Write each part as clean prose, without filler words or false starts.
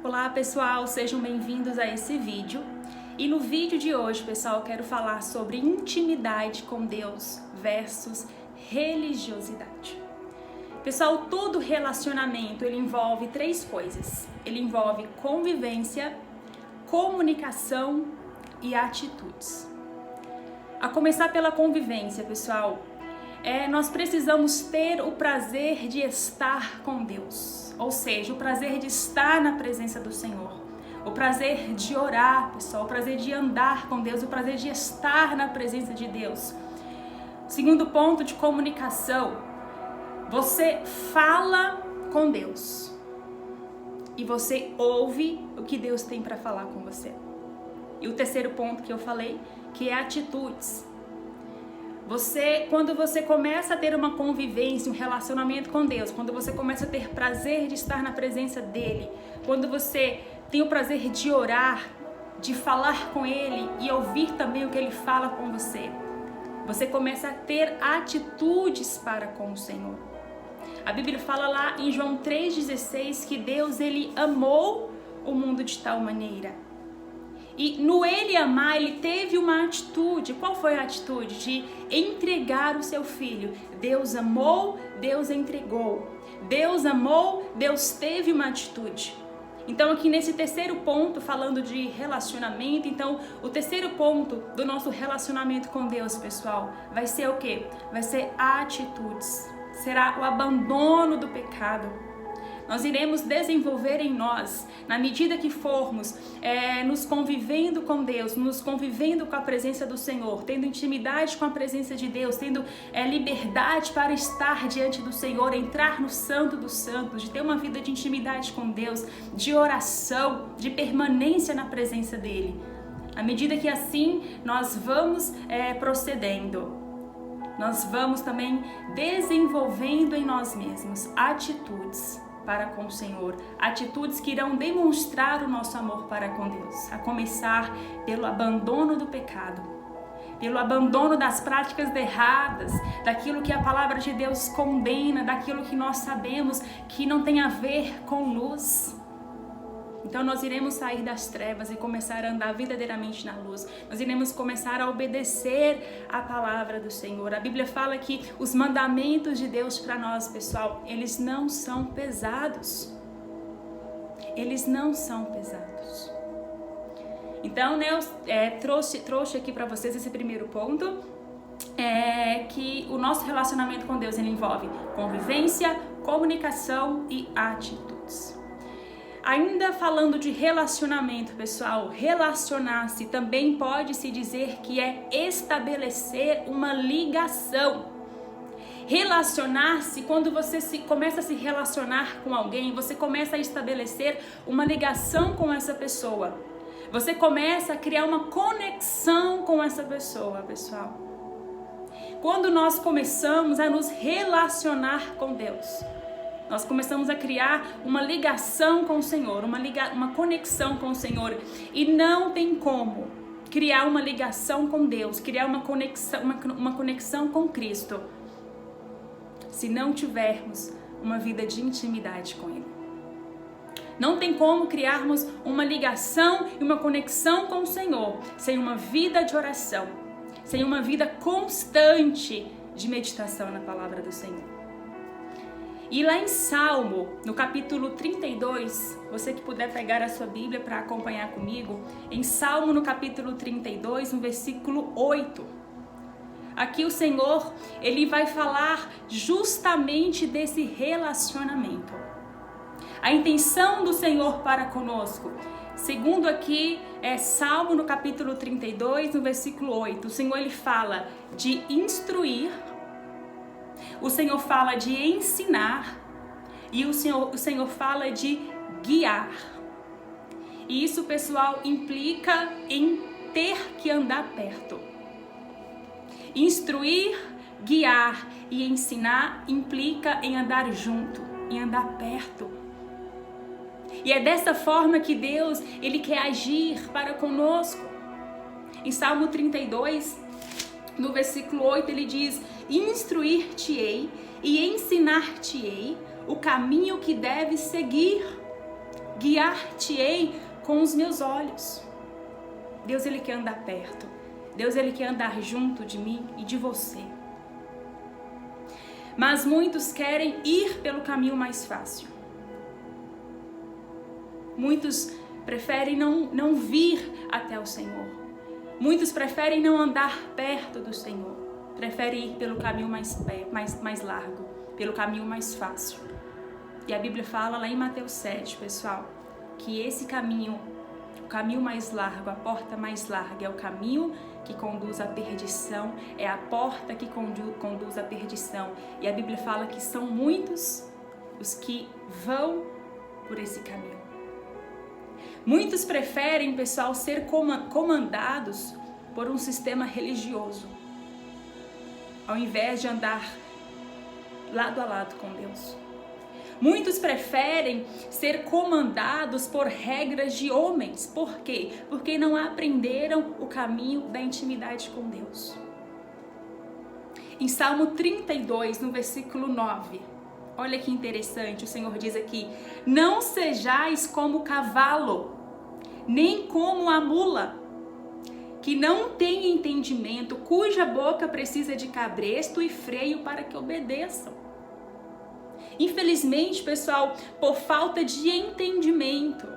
Olá pessoal, sejam bem-vindos a esse vídeo. E no vídeo de hoje, pessoal, eu quero falar sobre intimidade com Deus versus religiosidade. Pessoal, todo relacionamento ele envolve três coisas. Ele envolve convivência, comunicação e atitudes. A começar pela convivência, pessoal, nós precisamos ter o prazer de estar com Deus, ou seja, o prazer de estar na presença do Senhor, o prazer de orar, pessoal, o prazer de andar com Deus, o prazer de estar na presença de Deus. Segundo ponto de comunicação, você fala com Deus e você ouve o que Deus tem para falar com você. E o terceiro ponto que eu falei, que é atitudes. Quando você começa a ter uma convivência, um relacionamento com Deus, quando você começa a ter prazer de estar na presença dEle, quando você tem o prazer de orar, de falar com Ele e ouvir também o que Ele fala com você, você começa a ter atitudes para com o Senhor. A Bíblia fala lá em João 3,16 que Deus Ele amou o mundo de tal maneira. E no Ele amar, Ele teve uma atitude. Qual foi a atitude? De entregar o seu filho. Deus amou, Deus entregou. Deus amou, Deus teve uma atitude. Então aqui nesse terceiro ponto, falando de relacionamento, então o terceiro ponto do nosso relacionamento com Deus, pessoal, vai ser o quê? Vai ser atitudes. Será o abandono do pecado. Nós iremos desenvolver em nós, na medida que formos nos convivendo com Deus, nos convivendo com a presença do Senhor, tendo intimidade com a presença de Deus, tendo liberdade para estar diante do Senhor, entrar no Santo dos Santos, de ter uma vida de intimidade com Deus, de oração, de permanência na presença dEle. À medida que assim nós vamos procedendo, nós vamos também desenvolvendo em nós mesmos atitudes para com o Senhor, atitudes que irão demonstrar o nosso amor para com Deus, a começar pelo abandono do pecado, pelo abandono das práticas erradas, daquilo que a palavra de Deus condena, daquilo que nós sabemos que não tem a ver com luz. Então nós iremos sair das trevas e começar a andar verdadeiramente na luz. Nós iremos começar a obedecer a palavra do Senhor. A Bíblia fala que os mandamentos de Deus para nós, pessoal, eles não são pesados. Eles não são pesados. Então, eu trouxe aqui para vocês esse primeiro ponto, que o nosso relacionamento com Deus ele envolve convivência, comunicação e atitudes. Ainda falando de relacionamento, pessoal, relacionar-se também pode-se dizer que é estabelecer uma ligação. Relacionar-se, quando você começa a se relacionar com alguém, você começa a estabelecer uma ligação com essa pessoa. Você começa a criar uma conexão com essa pessoa, pessoal. Quando nós começamos a nos relacionar com Deus, nós começamos a criar uma ligação com o Senhor, uma conexão com o Senhor. E não tem como criar uma ligação com Deus, criar uma conexão com Cristo, se não tivermos uma vida de intimidade com Ele. Não tem como criarmos uma ligação e uma conexão com o Senhor sem uma vida de oração, sem uma vida constante de meditação na palavra do Senhor. E lá em Salmo, no capítulo 32, você que puder pegar a sua Bíblia para acompanhar comigo, em Salmo no capítulo 32, no versículo 8, aqui o Senhor, Ele vai falar justamente desse relacionamento. A intenção do Senhor para conosco, segundo aqui Salmo no capítulo 32, no versículo 8, o Senhor Ele fala de instruir, o Senhor fala de ensinar e o Senhor fala de guiar. E isso, pessoal, implica em ter que andar perto. Instruir, guiar e ensinar implica em andar junto, em andar perto. E é dessa forma que Deus, Ele quer agir para conosco. Em Salmo 32, no versículo 8, Ele diz: instruir-te-ei e ensinar-te-ei o caminho que deves seguir. guiar-te-ei com os meus olhos. Deus, Ele quer andar perto. Deus, Ele quer andar junto de mim e de você. Mas muitos querem ir pelo caminho mais fácil. Muitos preferem não vir até o Senhor. Muitos preferem não andar perto do Senhor. Preferem ir pelo caminho mais largo, pelo caminho mais fácil. E a Bíblia fala lá em Mateus 7, pessoal, que esse caminho, o caminho mais largo, a porta mais larga é o caminho que conduz à perdição, é a porta que conduz à perdição. E a Bíblia fala que são muitos os que vão por esse caminho. Muitos preferem, pessoal, ser comandados por um sistema religioso, ao invés de andar lado a lado com Deus. Muitos preferem ser comandados por regras de homens. Por quê? Porque não aprenderam o caminho da intimidade com Deus. Em Salmo 32, no versículo 9, olha que interessante, o Senhor diz aqui: não sejais como o cavalo, nem como a mula, que não tem entendimento, cuja boca precisa de cabresto e freio para que obedeçam. Infelizmente, pessoal, por falta de entendimento,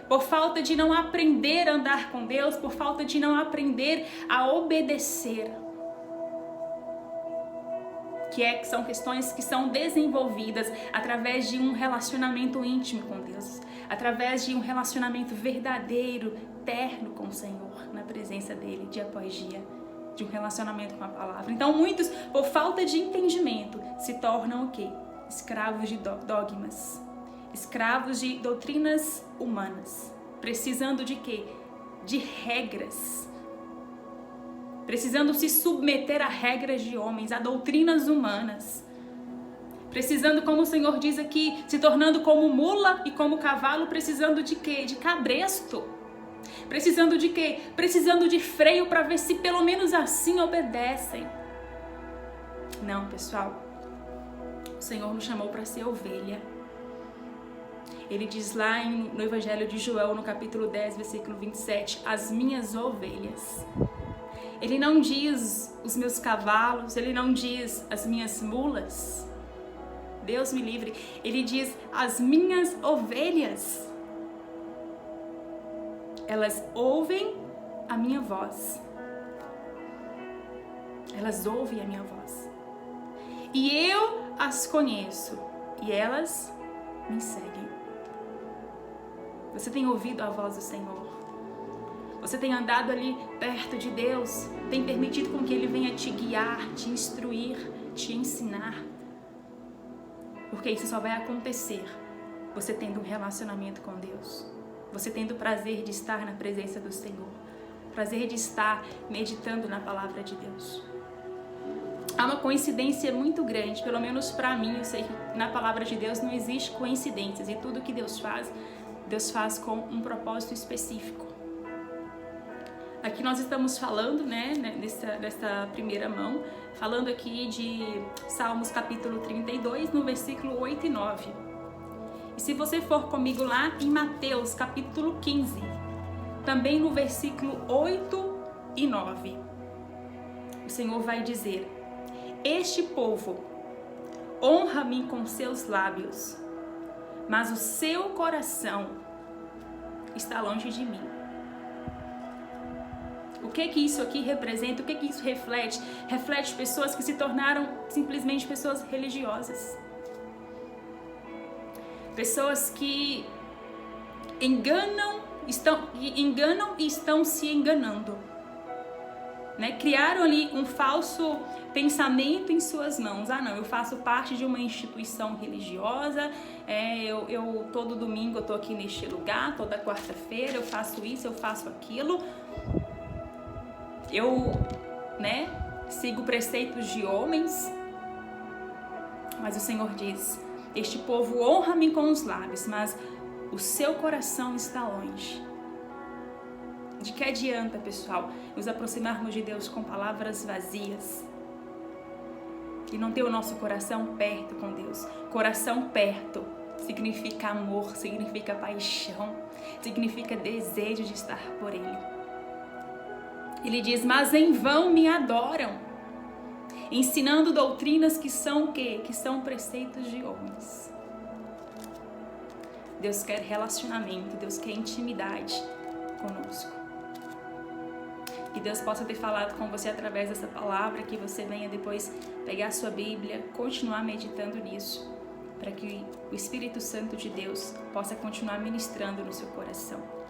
por falta de não aprender a andar com Deus, por falta de não aprender a obedecer, que são questões que são desenvolvidas através de um relacionamento íntimo com Deus, através de um relacionamento verdadeiro, terno com o Senhor, na presença dele, dia após dia, de um relacionamento com a palavra. Então, muitos, por falta de entendimento, se tornam o quê? Escravos de dogmas, escravos de doutrinas humanas, precisando de quê? De regras, precisando se submeter a regras de homens, a doutrinas humanas, precisando, como o Senhor diz aqui, se tornando como mula e como cavalo, precisando de quê? De cabresto. Precisando de quê? Precisando de freio para ver se pelo menos assim obedecem. Não, pessoal. O Senhor nos chamou para ser ovelha. Ele diz lá no Evangelho de João, no capítulo 10, versículo 27, as minhas ovelhas. Ele não diz os meus cavalos, ele não diz as minhas mulas. Deus me livre. Ele diz as minhas ovelhas. Elas ouvem a minha voz. Elas ouvem a minha voz. E eu as conheço. E elas me seguem. Você tem ouvido a voz do Senhor? Você tem andado ali perto de Deus? Tem permitido com que Ele venha te guiar, te instruir, te ensinar? Porque isso só vai acontecer você tendo um relacionamento com Deus. Você tendo o prazer de estar na presença do Senhor. Prazer de estar meditando na palavra de Deus. Há uma coincidência muito grande, pelo menos para mim, eu sei que na palavra de Deus não existe coincidências. E tudo que Deus faz com um propósito específico. Aqui nós estamos falando, né, nessa primeira mão, falando aqui de Salmos capítulo 32, no versículo 8 e 9. E se você for comigo lá em Mateus capítulo 15, também no versículo 8 e 9, o Senhor vai dizer: este povo honra-me com seus lábios, mas o seu coração está longe de mim. O que isso aqui representa? O que isso reflete? Reflete pessoas que se tornaram simplesmente pessoas religiosas. Pessoas que enganam e estão se enganando. Né? Criaram ali um falso pensamento em suas mãos. Ah, não, eu faço parte de uma instituição religiosa, eu todo domingo eu tô aqui neste lugar, toda quarta-feira eu faço isso, eu faço aquilo. Eu, sigo preceitos de homens. Mas o Senhor diz: este povo honra-me com os lábios, mas o seu coração está longe. De que adianta, pessoal, nos aproximarmos de Deus com palavras vazias e não ter o nosso coração perto com Deus? Coração perto significa amor, significa paixão, significa desejo de estar por Ele. Ele diz, mas em vão me adoram, ensinando doutrinas que são o quê? Que são preceitos de homens. Deus quer relacionamento, Deus quer intimidade conosco. Que Deus possa ter falado com você através dessa palavra, que você venha depois pegar a sua Bíblia, continuar meditando nisso, para que o Espírito Santo de Deus possa continuar ministrando no seu coração.